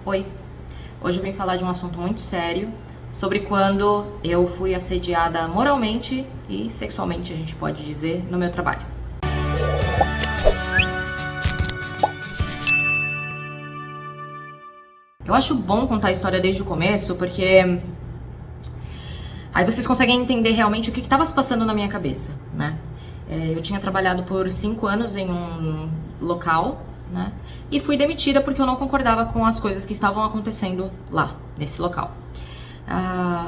Oi, hoje eu vim falar de um assunto muito sério sobre quando eu fui assediada moralmente e sexualmente, a gente pode dizer, no meu trabalho. Eu acho bom contar a história desde o começo, porque aí vocês conseguem entender realmente o que estava se passando na minha cabeça, né? Eu tinha trabalhado por 5 anos em um local, né? E fui demitida porque eu não concordava com as coisas que estavam acontecendo lá, nesse local.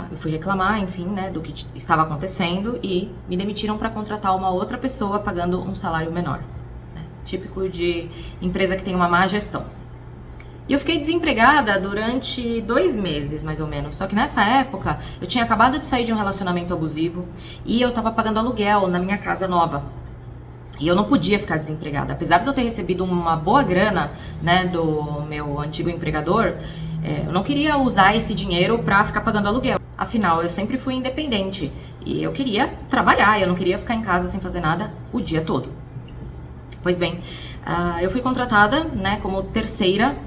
Eu fui reclamar, enfim, né, do que estava acontecendo e me demitiram para contratar uma outra pessoa pagando um salário menor, né? Típico de empresa que tem uma má gestão. E eu fiquei desempregada durante 2 meses, mais ou menos. Só que nessa época, eu tinha acabado de sair de um relacionamento abusivo e eu tava pagando aluguel na minha casa nova. E eu não podia ficar desempregada. Apesar de eu ter recebido uma boa grana, né, do meu antigo empregador, eu não queria usar esse dinheiro pra ficar pagando aluguel. Afinal, eu sempre fui independente e eu queria trabalhar, eu não queria ficar em casa sem fazer nada o dia todo. Pois bem, eu fui contratada, né, como terceira,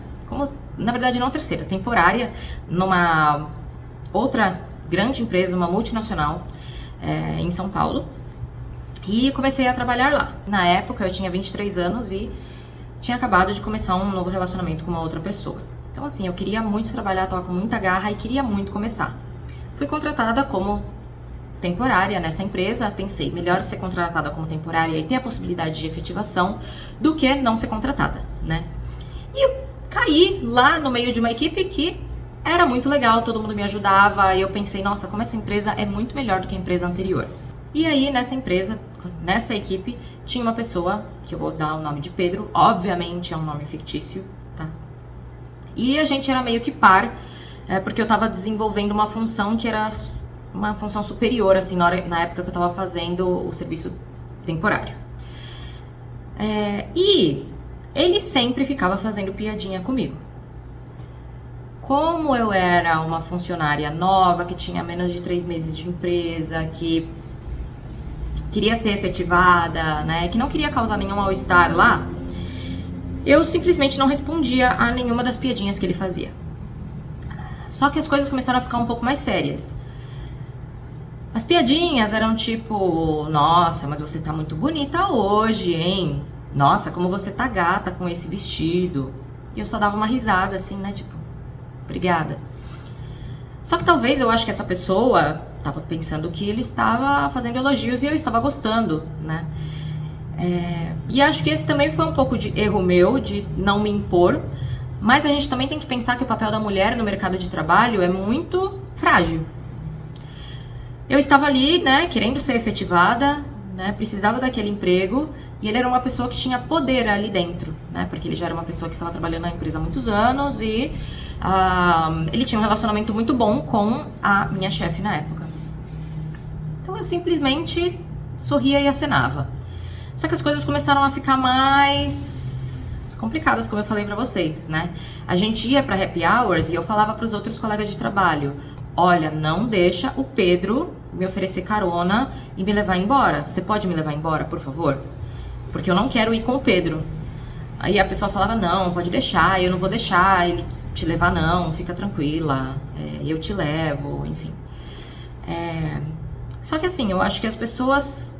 na verdade não terceira, temporária, numa outra grande empresa, uma multinacional, em São Paulo. E comecei a trabalhar lá. Na época eu tinha 23 anos e tinha acabado de começar um novo relacionamento com uma outra pessoa. Então assim, eu queria muito trabalhar, tava com muita garra e queria muito começar. Fui contratada como temporária nessa empresa, pensei, melhor ser contratada como temporária e ter a possibilidade de efetivação do que não ser contratada, né? E eu caí lá no meio de uma equipe que era muito legal, todo mundo me ajudava, e eu pensei, nossa, como essa empresa é muito melhor do que a empresa anterior. E aí, nessa empresa, nessa equipe, tinha uma pessoa, que eu vou dar o nome de Pedro, obviamente é um nome fictício, tá? E a gente era meio que par, porque eu tava desenvolvendo uma função que era uma função superior, assim, na época que eu tava fazendo o serviço temporário. E ele sempre ficava fazendo piadinha comigo. Como eu era uma funcionária nova, que tinha menos de 3 meses de empresa, que queria ser efetivada, né, que não queria causar nenhum mal-estar lá, eu simplesmente não respondia a nenhuma das piadinhas que ele fazia. Só que as coisas começaram a ficar um pouco mais sérias. As piadinhas eram tipo, nossa, mas você tá muito bonita hoje, hein? Nossa, como você tá gata com esse vestido. E eu só dava uma risada, assim, né, tipo, obrigada. Só que talvez eu acho que essa pessoa estava pensando que ele estava fazendo elogios e eu estava gostando, né? E acho que esse também foi um pouco de erro meu, de não me impor, mas a gente também tem que pensar que o papel da mulher no mercado de trabalho é muito frágil. Eu estava ali, né, querendo ser efetivada, né, precisava daquele emprego, e ele era uma pessoa que tinha poder ali dentro, né, porque ele já era uma pessoa que estava trabalhando na empresa há muitos anos e ele tinha um relacionamento muito bom com a minha chefe na época. Então eu simplesmente sorria e acenava. Só que as coisas começaram a ficar mais complicadas, como eu falei pra vocês, né? A gente ia pra happy hours e eu falava pros outros colegas de trabalho, olha, não deixa o Pedro me oferecer carona e me levar embora. Você pode me levar embora, por favor? Porque eu não quero ir com o Pedro. Aí a pessoa falava, não, pode deixar, eu não vou deixar ele te levar não, fica tranquila, eu te levo, enfim. Só que assim, eu acho que as pessoas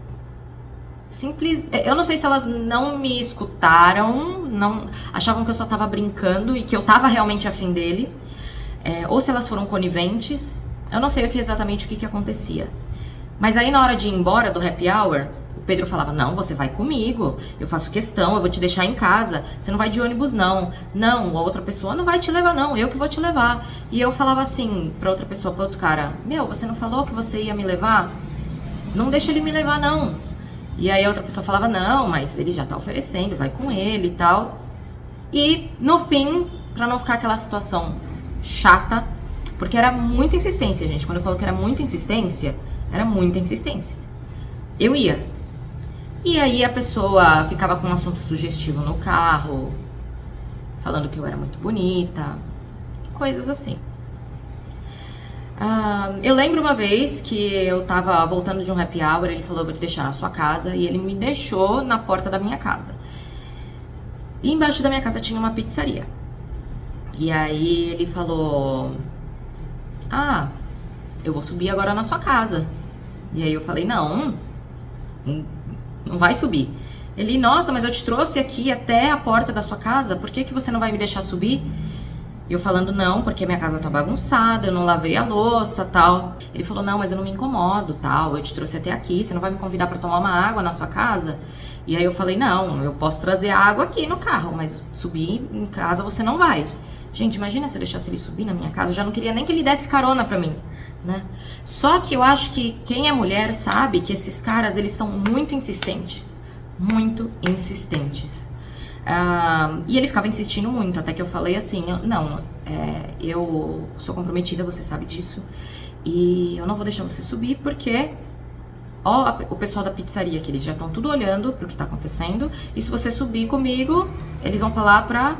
eu não sei se elas não me escutaram, não achavam que eu só tava brincando e que eu tava realmente afim dele, ou se elas foram coniventes, eu não sei exatamente o que acontecia. Mas aí na hora de ir embora do happy hour, o Pedro falava, não, você vai comigo, eu faço questão, eu vou te deixar em casa, você não vai de ônibus não, não, a outra pessoa não vai te levar não, eu que vou te levar. E eu falava assim pra outra pessoa, pra outro cara, meu, você não falou que você ia me levar? Não deixa ele me levar não. E aí a outra pessoa falava, não, mas ele já tá oferecendo, vai com ele e tal. E no fim, pra não ficar aquela situação chata, porque era muita insistência, gente, quando eu falo que era muita insistência, eu ia. E aí a pessoa ficava com um assunto sugestivo no carro, falando que eu era muito bonita, coisas assim. Eu lembro uma vez que eu tava voltando de um happy hour, ele falou, vou te deixar na sua casa, e ele me deixou na porta da minha casa. E embaixo da minha casa tinha uma pizzaria. E aí ele falou: ah, eu vou subir agora na sua casa. E aí eu falei: não vai subir. Ele: nossa, mas eu te trouxe aqui até a porta da sua casa, por que que você não vai me deixar subir? E eu falando: não, porque minha casa tá bagunçada, eu não lavei a louça, tal. Ele falou: não, mas eu não me incomodo, tal, eu te trouxe até aqui, você não vai me convidar pra tomar uma água na sua casa? E aí eu falei: não, eu posso trazer água aqui no carro, mas subir em casa você não vai. Gente, imagina se eu deixasse ele subir na minha casa, eu já não queria nem que ele desse carona pra mim, né? Só que eu acho que quem é mulher sabe que esses caras, eles são muito insistentes. Muito insistentes. E ele ficava insistindo muito, até que eu falei assim: não, eu sou comprometida, você sabe disso, e eu não vou deixar você subir porque ó, o pessoal da pizzaria, que eles já estão tudo olhando pro que tá acontecendo, e se você subir comigo, eles vão falar pra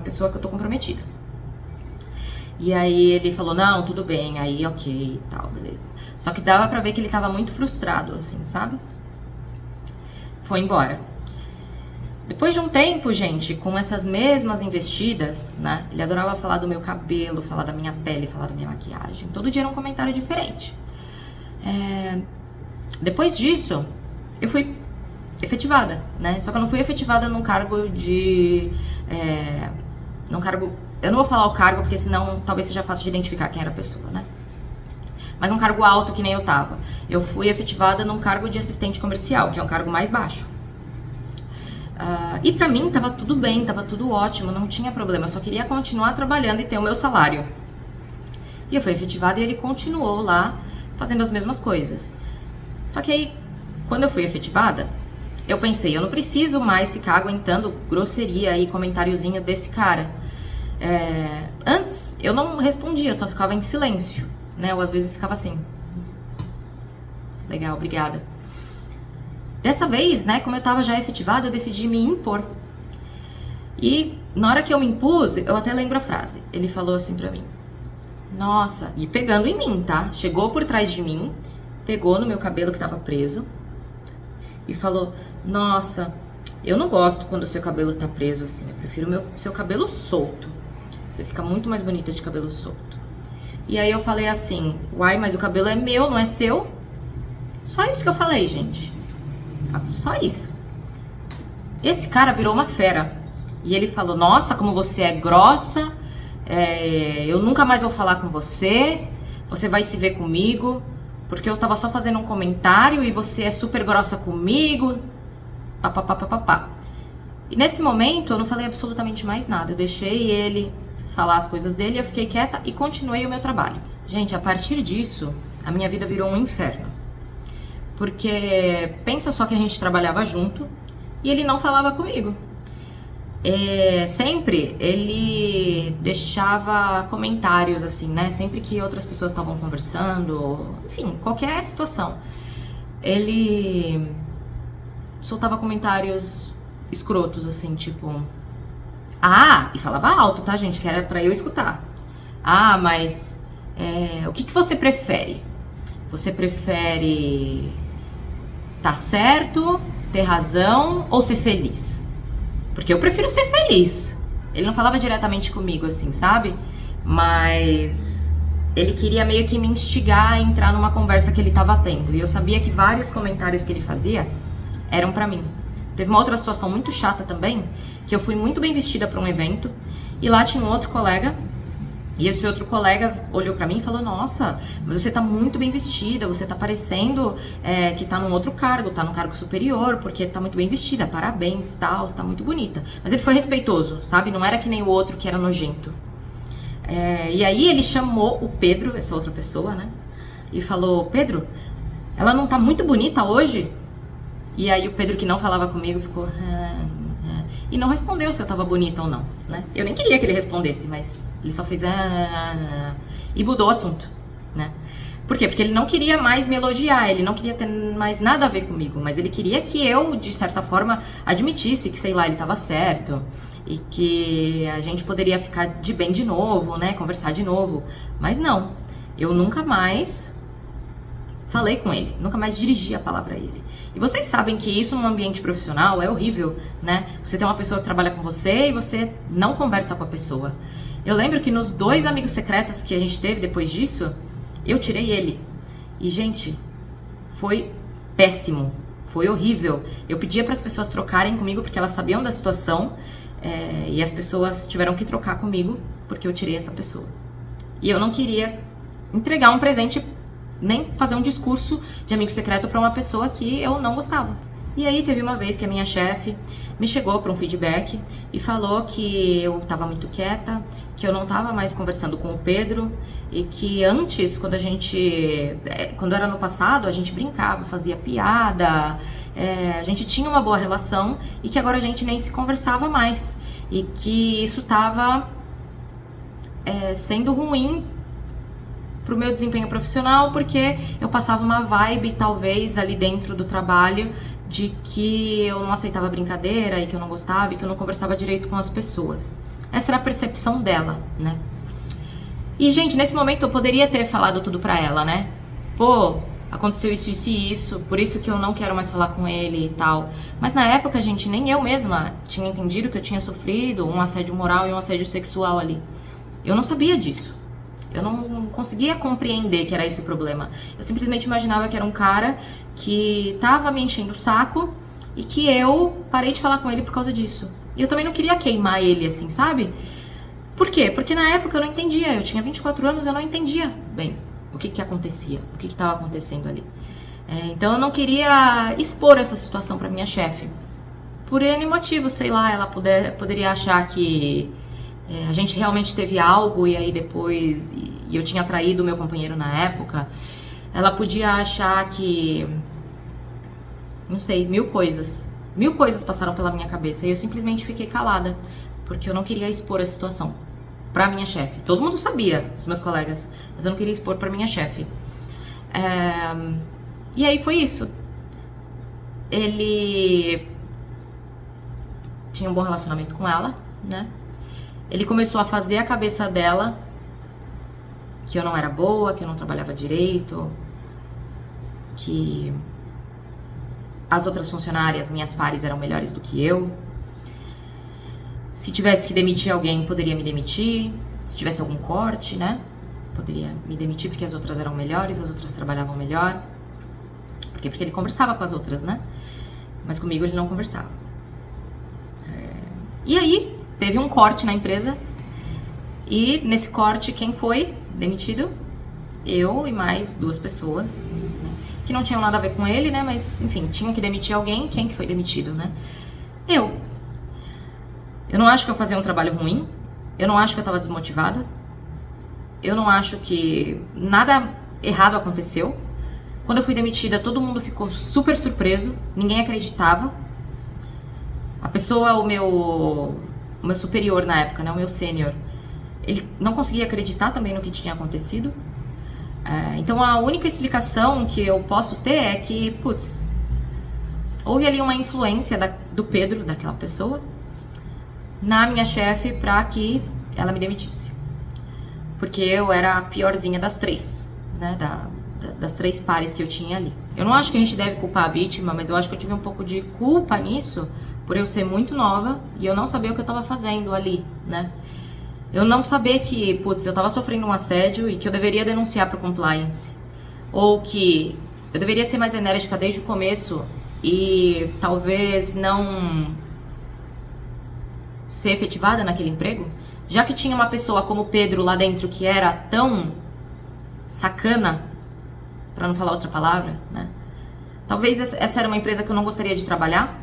pessoa que eu tô comprometida. E aí ele falou: não, tudo bem, aí ok e tal, beleza. Só que dava pra ver que ele tava muito frustrado, assim, sabe? Foi embora. Depois de um tempo, gente, com essas mesmas investidas, né? Ele adorava falar do meu cabelo, falar da minha pele, falar da minha maquiagem. Todo dia era um comentário diferente. Depois disso, eu fui efetivada, né? Só que eu não fui efetivada num cargo de... num cargo... Eu não vou falar o cargo, porque senão talvez seja fácil de identificar quem era a pessoa, né? Mas num cargo alto que nem eu tava. Eu fui efetivada num cargo de assistente comercial, que é um cargo mais baixo. E pra mim tava tudo bem, tava tudo ótimo, não tinha problema. Eu só queria continuar trabalhando e ter o meu salário. E eu fui efetivada e ele continuou lá fazendo as mesmas coisas. Só que aí, quando eu fui efetivada, eu pensei: eu não preciso mais ficar aguentando grosseria e comentáriozinho desse cara. Antes eu não respondia, eu só ficava em silêncio, né? Ou às vezes ficava assim: legal, obrigada. Dessa vez, né, como eu tava já efetivada, eu decidi me impor. E na hora que eu me impus, eu até lembro a frase. Ele falou assim pra mim: nossa, e pegando em mim, tá? Chegou por trás de mim, pegou no meu cabelo que tava preso e falou: nossa, eu não gosto quando o seu cabelo tá preso assim, eu prefiro seu cabelo solto. Você fica muito mais bonita de cabelo solto. E aí eu falei assim: uai, mas o cabelo é meu, não é seu? Só isso que eu falei, gente. Só isso. Esse cara virou uma fera. E ele falou: nossa, como você é grossa, eu nunca mais vou falar com você, você vai se ver comigo, porque eu tava só fazendo um comentário e você é super grossa comigo. Papapá. E nesse momento eu não falei absolutamente mais nada. Eu deixei ele falar as coisas dele, eu fiquei quieta e continuei o meu trabalho. Gente, a partir disso, a minha vida virou um inferno. Porque pensa só que a gente trabalhava junto e ele não falava comigo. Sempre ele deixava comentários assim, né? Sempre que outras pessoas estavam conversando, enfim, qualquer situação, ele soltava comentários escrotos, assim, tipo: e falava alto, tá, gente? Que era pra eu escutar. Mas o que você prefere? Você prefere tá certo, ter razão ou ser feliz? Porque eu prefiro ser feliz. Ele não falava diretamente comigo, assim, sabe? Mas ele queria meio que me instigar a entrar numa conversa que ele tava tendo. E eu sabia que vários comentários que ele fazia eram pra mim. Teve uma outra situação muito chata também, que eu fui muito bem vestida pra um evento, e lá tinha um outro colega. E esse outro colega olhou pra mim e falou: nossa, mas você tá muito bem vestida, você tá parecendo que tá num outro cargo, tá num cargo superior, porque tá muito bem vestida, parabéns, tal, você tá muito bonita. Mas ele foi respeitoso, sabe? Não era que nem o outro que era nojento. E aí ele chamou o Pedro, essa outra pessoa, né? E falou: Pedro, ela não tá muito bonita hoje? E aí o Pedro, que não falava comigo, ficou... E não respondeu se eu tava bonita ou não, né? Eu nem queria que ele respondesse, mas... Ele só fez e mudou o assunto, né? Por quê? Porque ele não queria mais me elogiar, ele não queria ter mais nada a ver comigo, mas ele queria que eu, de certa forma, admitisse que, sei lá, ele estava certo e que a gente poderia ficar de bem de novo, né? Conversar de novo. Mas não, eu nunca mais falei com ele, nunca mais dirigi a palavra a ele. E vocês sabem que isso num ambiente profissional é horrível, né? Você tem uma pessoa que trabalha com você e você não conversa com a pessoa. Eu lembro que nos 2 amigos secretos que a gente teve depois disso, eu tirei ele. E, gente, foi péssimo, foi horrível. Eu pedia para as pessoas trocarem comigo porque elas sabiam da situação, e as pessoas tiveram que trocar comigo porque eu tirei essa pessoa. E eu não queria entregar um presente, nem fazer um discurso de amigo secreto para uma pessoa que eu não gostava. E aí teve uma vez que a minha chefe me chegou para um feedback e falou que eu estava muito quieta, que eu não estava mais conversando com o Pedro e que antes, quando era no passado, a gente brincava, fazia piada, a gente tinha uma boa relação e que agora a gente nem se conversava mais e que isso estava sendo ruim pro meu desempenho profissional, porque eu passava uma vibe, talvez, ali dentro do trabalho, de que eu não aceitava brincadeira e que eu não gostava e que eu não conversava direito com as pessoas. Essa era a percepção dela, né? E, gente, nesse momento eu poderia ter falado tudo pra ela, né? Pô, aconteceu isso, isso e isso, por isso que eu não quero mais falar com ele e tal. Mas na época, gente, nem eu mesma tinha entendido que eu tinha sofrido um assédio moral e um assédio sexual ali. Eu não sabia disso. Eu não conseguia compreender que era esse o problema. Eu simplesmente imaginava que era um cara que tava me enchendo o saco e que eu parei de falar com ele por causa disso. E eu também não queria queimar ele, assim, sabe? Por quê? Porque na época eu não entendia. Eu tinha 24 anos, eu não entendia bem o que acontecia, o que estava acontecendo ali. Então eu não queria expor essa situação pra minha chefe. Por N motivo, sei lá, ela poderia achar que a gente realmente teve algo e aí depois e eu tinha traído o meu companheiro na época. Ela podia achar que, não sei, mil coisas passaram pela minha cabeça e eu simplesmente fiquei calada porque eu não queria expor a situação pra minha chefe. Todo mundo sabia, os meus colegas, mas eu não queria expor pra minha chefe. E aí foi isso. Ele tinha um bom relacionamento com ela, né? Ele começou a fazer a cabeça dela que eu não era boa, que eu não trabalhava direito, que as outras funcionárias, minhas pares, eram melhores do que eu. Se tivesse que demitir alguém, poderia me demitir. Se tivesse algum corte, né? Poderia me demitir porque as outras eram melhores, as outras trabalhavam melhor. Por quê? Porque ele conversava com as outras, né? Mas comigo ele não conversava. E aí, teve um corte na empresa e nesse corte quem foi demitido? Eu e mais 2 pessoas, né? Que não tinham nada a ver com ele, né? Mas, enfim, tinha que demitir alguém. Quem que foi demitido, né? Eu não acho que eu fazia um trabalho ruim. Eu não acho que eu tava desmotivada. Eu não acho que nada errado aconteceu. Quando eu fui demitida, todo mundo ficou super surpreso. Ninguém acreditava. A pessoa, o meu superior na época, né, o meu sênior, ele não conseguia acreditar também no que tinha acontecido. Então a única explicação que eu posso ter é que, putz, houve ali uma influência do Pedro, daquela pessoa, na minha chefe pra que ela me demitisse. Porque eu era a piorzinha das 3, né, das 3 pares que eu tinha ali. Eu não acho que a gente deve culpar a vítima, mas eu acho que eu tive um pouco de culpa nisso, por eu ser muito nova e eu não saber o que eu tava fazendo ali, né? Eu não saber que, putz, eu tava sofrendo um assédio e que eu deveria denunciar pro compliance. Ou que eu deveria ser mais enérgica desde o começo e talvez não ser efetivada naquele emprego. Já que tinha uma pessoa como o Pedro lá dentro que era tão sacana, pra não falar outra palavra, né? Talvez essa era uma empresa que eu não gostaria de trabalhar.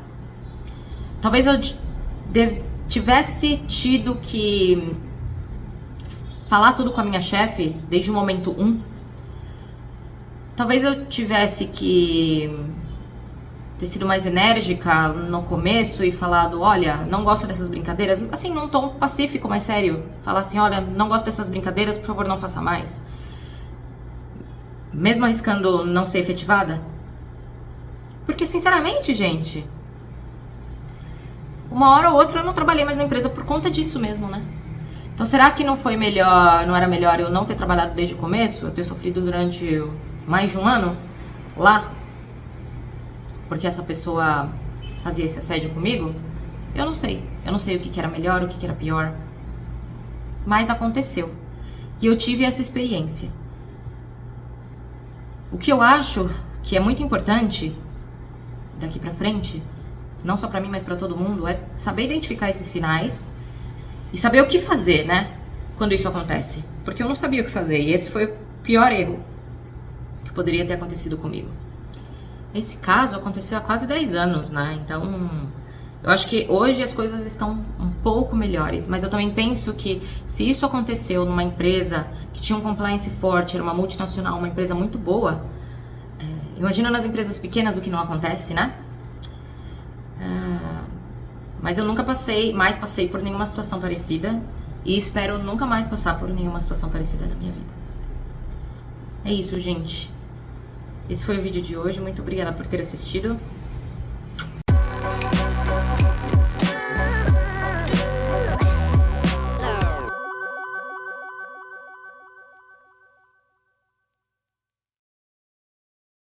Talvez eu tivesse tido que falar tudo com a minha chefe desde o momento 1. Talvez eu tivesse que ter sido mais enérgica no começo e falado, olha, não gosto dessas brincadeiras. Assim, num tom pacífico, mais sério. Falar assim, olha, não gosto dessas brincadeiras, por favor, não faça mais. Mesmo arriscando não ser efetivada. Porque, sinceramente, gente, uma hora ou outra eu não trabalhei mais na empresa por conta disso mesmo, né? Então, será que não era melhor eu não ter trabalhado desde o começo? Eu ter sofrido durante mais de um ano? lá, porque essa pessoa fazia esse assédio comigo, eu não sei. Eu não sei o que que era melhor, o que que era pior. Mas aconteceu. E eu tive essa experiência. O que eu acho que é muito importante daqui pra frente, não só pra mim, mas pra todo mundo, é saber identificar esses sinais e saber o que fazer, né? Quando isso acontece. Porque eu não sabia o que fazer. E esse foi o pior erro que poderia ter acontecido comigo. Esse caso aconteceu há quase 10 anos, né? Então, eu acho que hoje as coisas estão um pouco melhores. Mas eu também penso que se isso aconteceu numa empresa que tinha um compliance forte, era uma multinacional, uma empresa muito boa, imagina nas empresas pequenas o que não acontece, né? Mas eu nunca passei por nenhuma situação parecida. E espero nunca mais passar por nenhuma situação parecida na minha vida. É isso, gente. Esse foi o vídeo de hoje. Muito obrigada por ter assistido.